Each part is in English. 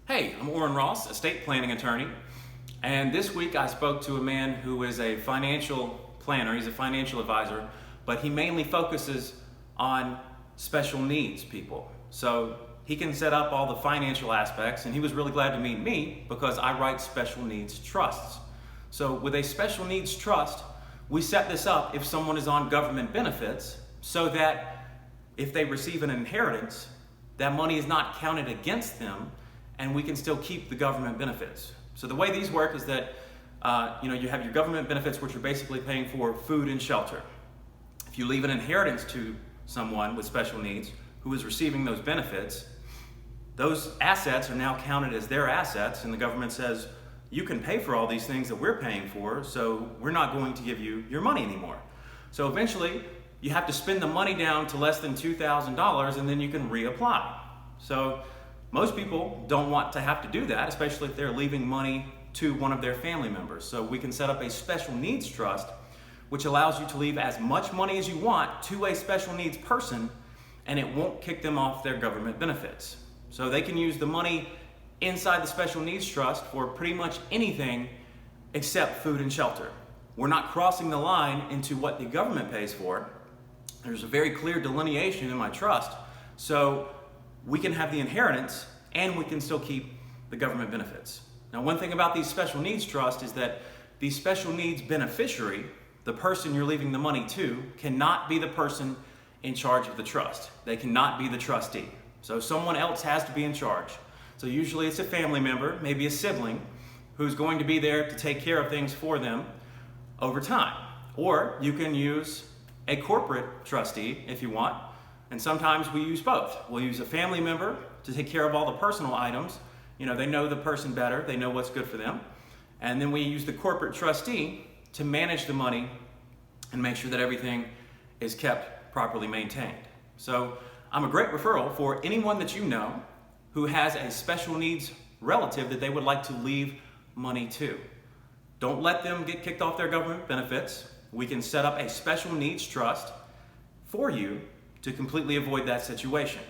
Hey, I'm Orrin Ross, estate planning attorney, and this week I spoke to a man who is a financial planner. He's a financial advisor, but he mainly focuses on special needs people. So he can set up all the financial aspects, and he was really glad to meet me because I write special needs trusts. So with a special needs trust, we set this up if someone is on government benefits so that if they receive an inheritance, that money is not counted against them, and we can still keep the government benefits. So the way these work is that you have your government benefits, which are basically paying for food and shelter. If you leave an inheritance to someone with special needs who is receiving those benefits, those assets are now counted as their assets, and the government says, you can pay for all these things that we're paying for, so we're not going to give you your money anymore. So eventually, you have to spend the money down to less than $2,000, and then you can reapply. So most people don't want to have to do that, especially if they're leaving money to one of their family members. So we can set up a special needs trust, which allows you to leave as much money as you want to a special needs person, and it won't kick them off their government benefits. So they can use the money inside the special needs trust for pretty much anything except food and shelter. We're not crossing the line into what the government pays for. There's a very clear delineation in my trust. So we can have the inheritance and we can still keep the government benefits. Now, one thing about these special needs trusts is that the special needs beneficiary, the person you're leaving the money to, cannot be the person in charge of the trust. They cannot be the trustee. So someone else has to be in charge. So usually it's a family member, maybe a sibling, who's going to be there to take care of things for them over time. Or you can use a corporate trustee if you want. And sometimes we use both. We'll use a family member to take care of all the personal items. They know the person better, they know what's good for them. And then we use the corporate trustee to manage the money and make sure that everything is kept properly maintained. So I'm a great referral for anyone that you know who has a special needs relative that they would like to leave money to. Don't let them get kicked off their government benefits. We can set up a special needs trust for you to completely avoid that situation.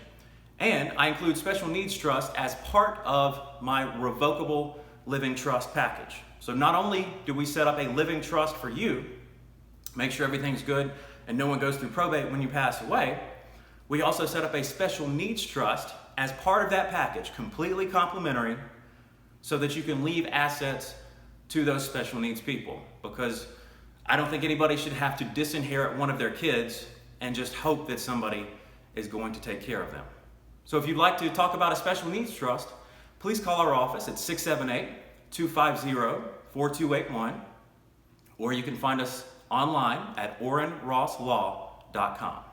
And I include special needs trust as part of my revocable living trust package. So not only do we set up a living trust for you, make sure everything's good and no one goes through probate when you pass away, we also set up a special needs trust as part of that package, completely complimentary, so that you can leave assets to those special needs people. Because I don't think anybody should have to disinherit one of their kids and just hope that somebody is going to take care of them. So if you'd like to talk about a special needs trust, please call our office at 678-250-4281, or you can find us online at orrinrosslaw.com.